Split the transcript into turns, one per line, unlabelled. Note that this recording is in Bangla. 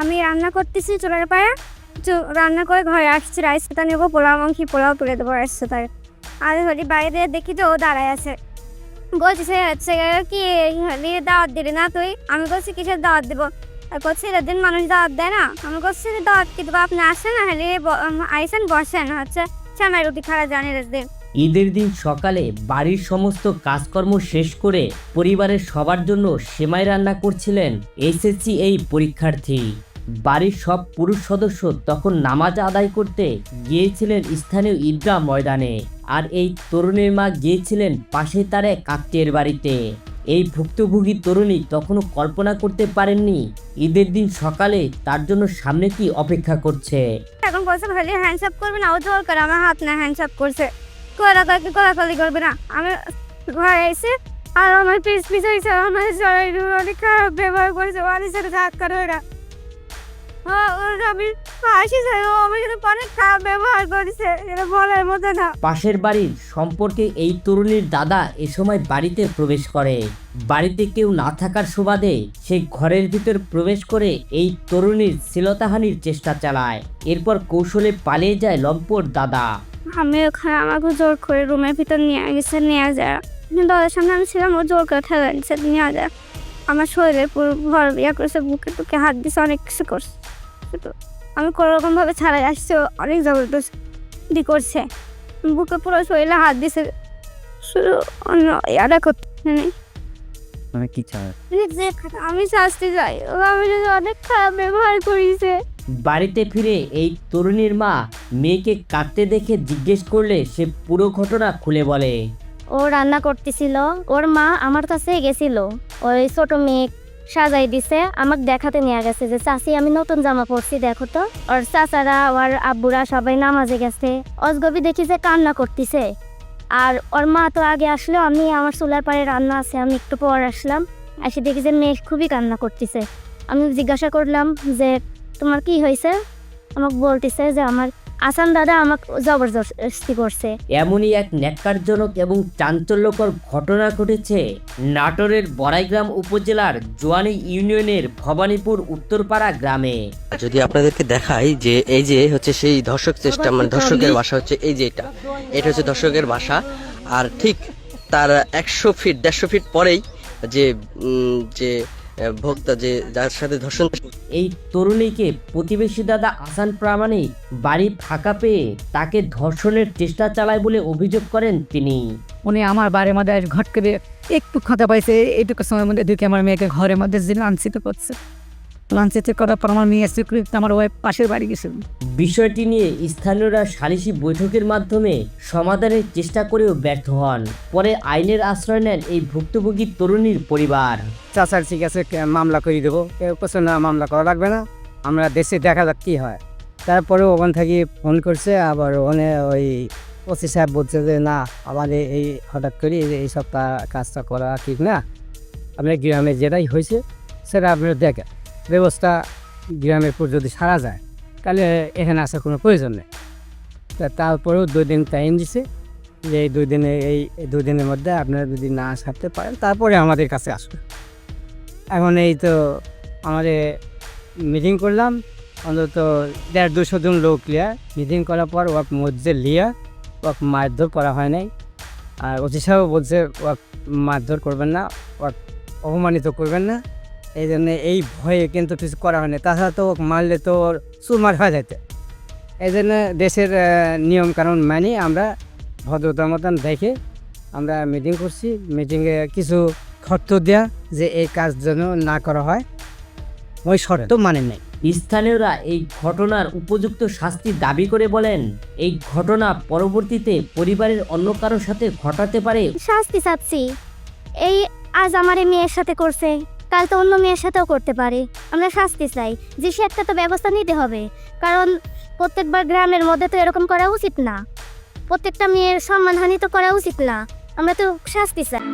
আমি রান্না করতেছি চুলার পাড়ে, রান্না করে ঘরে আসছি, রাইস পেতা নেবো, পোলাও তুলে দেবো রাইস তার। আর হলি বাইরে দেখি তো ও দাঁড়ায় আছে, বলছে হচ্ছে কি দাওয়াত দিলি না তুই? আমি বলছি কিসের দাওয়াত দিব? আর বলছি দিন মানুষ দাওয়াত দেয় না? আমি বলছি দাওয়াত কি দেবো, আপনি আসেন না হলে আইসেন বসেন, হচ্ছে চানাই রুটি খাওয়া জানি দিন।
ঈদের দিন সকালে বাড়ির সমস্ত কাজকর্ম শেষ করে পরিবারের সবার জন্য সেমাই রান্না করছিলেন এসএসসি এই পরীক্ষার্থী। বাড়ির সব পুরুষ সদস্য তখন নামাজ আদায় করতে গিয়েছিলেন স্থানীয় ঈদগাহ ময়দানে, আর এই তরুণীর মা গিয়েছিলেন পাশে তার এক আত্মীয়ের বাড়িতে। এই ভুক্তভোগী তরুণী তখনও কল্পনা করতে পারেননি ঈদের দিন সকালে তার জন্য সামনে কি অপেক্ষা করছে।
এখন বলছে ভালো হ্যান্ডসাপ করবে না, ও জোর করে আমার হাত না হ্যান্ডসাপ করছে, কোলাকালি করবে না। আমি ঘরে এসে আর আমার পিস হয়েছে, আমার অনেক খারাপ ব্যবহার করেছে, অনেক সাথে ধাক্কা ধরে আমি ফাঁসি চাই, ও আমার সাথে অনেক খারাপ ব্যবহার করেছে, এটা বলার মতো না।
পাশের বাড়ির সম্পর্কে এই তরুণীর দাদা এ সময় বাড়িতে প্রবেশ করে। বাড়িতে কেউ না থাকার সুবাদে সে ঘরের ভিতর প্রবেশ করে এই তরুণীর শ্লীলতাহানির চেষ্টা চালায়। এরপর কৌশলে পালিয়ে যায় লম্পট দাদা।
আমি ওখানে আমাকে জোর করে রুমের ভিতর নিয়ে যায়, দরজার সামনে আমি ছিলাম, ও জোর করে ঠেলা দিচ্ছে নিয়ে যায়। আমার শরীরে পুরো ভর ইয়া করেছে, বুকে টুকে হাত দিছে, অনেক কিছু করছে। আমি কোনো রকম ভাবে ছাড়াই আসছে, অনেক জবরদস্তি করছে, বুকে পুরো শরীরে হাত দিছে, শুধু ইয়াটা করতে
কি চাই?
আমি শাস্তি চাই, ও আমি অনেক খারাপ ব্যবহার করেছে।
বাড়িতে ফিরে এই তরুণীর মা মেয়েকে কাঁদতে দেখে জিজ্ঞেস করলে সে পুরো ঘটনা খুলে বলে।
ও রান্না করতেছিল, ওর মা আমার কাছে গেছিল, ওই ছোট মেয়ে সাজাই দিছে, আমাকে দেখাতে নিয়ে গেছে যে চাচি আমি নতুন জামা পরছি দেখো তো। ওর চাচারা ওর আব্বুরা সবাই নামাজে গেছে, অজগবি দেখি যে কান্না করতেছে। আর ওর মা তো আগে আসলো, আমি আমার চুলার পাড়ে রান্না আছে, আমি একটু পর আসলাম, এসে দেখি যে মেয়ে খুবই কান্না করতেছে। আমি জিজ্ঞাসা করলাম যে তোমার কি হয়েছে? আমাকে বলতেছে যে আমার আসান দাদা আমাকে জবরদস্তি করছে।
এমনই এক ন্যাক্কারজনক এবং চাঞ্চল্যকর ঘটনা ঘটেছে নাটোরের বড়াইগ্রাম উপজেলার জোয়ানি ইউনিয়নের ভবানীপুর উত্তরপাড়া গ্রামে।
যদি আপনাদেরকে দেখাই যে এই যে হচ্ছে সেই ধর্ষক চেষ্টা, মানে ধর্ষকের বাসা হচ্ছে এই যে এটা হচ্ছে ধর্ষকের বাসা। আর ঠিক তার 100-150 ফিট পরেই যে যে ভোক্তা যে যার সাথে ধর্ষণ,
এই তরুণীকে প্রতিবেশী দাদা আসান প্রামাণিক বাড়ি ফাঁকা পেয়ে তাকে ধর্ষণের চেষ্টা চালায় বলে অভিযোগ করেন তিনি।
উনি আমার বাড়ির মধ্যে ঘট করে একটু কথা পাইছে, এইটুকু সময়ের মধ্যে দেখে আমার মেয়েকে ঘরের মধ্যে যে লাঞ্ছিত করছে। লাঞ্ছিত করার পর আমার মেয়ে স্বীকৃতি আমার ওই পাশের বাড়ি গেছিল।
বিষয়টি নিয়ে স্থানীয়রা সালিশি বৈঠকের মাধ্যমে সমাধানের চেষ্টা করেও ব্যর্থ হন। পরে আইনের আশ্রয় নেন এই ভুক্তভোগী তরুণীর পরিবার।
চাচার ঠিক আছে মামলা করে দেবো, কেউ কিছু না, মামলা করা লাগবে না, আমরা দেশে দেখা যাক কী হয়। তারপরে ওখান থেকে ফোন করছে, আবার ওখানে ওই ওসি সাহেব বলছে যে না আমাদের এই হঠাৎ করে এইসব কাজটা করা ঠিক না, আপনার গ্রামে যেটাই হয়েছে সেটা আপনার দেখেন, ব্যবস্থা গ্রামের পর যদি সারা যায় তাহলে এখানে আসার কোনো প্রয়োজন নেই। তারপরেও 2 দিন টাইম দিছে যে এই 2 দিনের মধ্যে আপনারা যদি না সারতে পারেন তারপরে আমাদের কাছে আসবে। এখন এই তো আমাদের মিটিং করলাম, অন্তত 150-200 জন লোক লিয়া মিটিং করার পর ওয়াক মধ্যে লিয়া ওয়াক মারধর করা হয় নাই। আর ওসি সাহেব বলছে ওয়াক মারধর করবেন না, ওয়াক অপমানিত করবেন না, এই জন্য এই ভয়ে কিন্তু কিছু করা হয় না। তাছাড়া তো মারলে তো চুরমার হয়ে যেতে, এই জন্য দেশের নিয়ম কানুন মানি আমরা ভদ্রতার মতন দেখে আমরা মিটিং করছি। মিটিংয়ে কিছু শর্ত দেয়া যে এই কাজ যেন না করা হয়, ওই শর্ত মানে নেই।
স্থানীয়রা এই ঘটনার উপযুক্ত শাস্তি দাবি করে বলেন এই ঘটনা পরবর্তীতে পরিবারের অন্য কারোর সাথে ঘটাতে পারে।
শাস্তি চাচ্ছি, এই আজ আমার এই মেয়ের সাথে করছে, কাল তো অন্য মেয়ের সাথেও করতে পারে, আমরা শাস্তি চাই। যে সে একটা তো ব্যবস্থা নিতে হবে, কারণ প্রত্যেকবার গ্রামের মধ্যে তো এরকম করা উচিত না, প্রত্যেকটা মেয়ের সম্মানহানি তো করা উচিত না, আমরা তো শাস্তি চাই।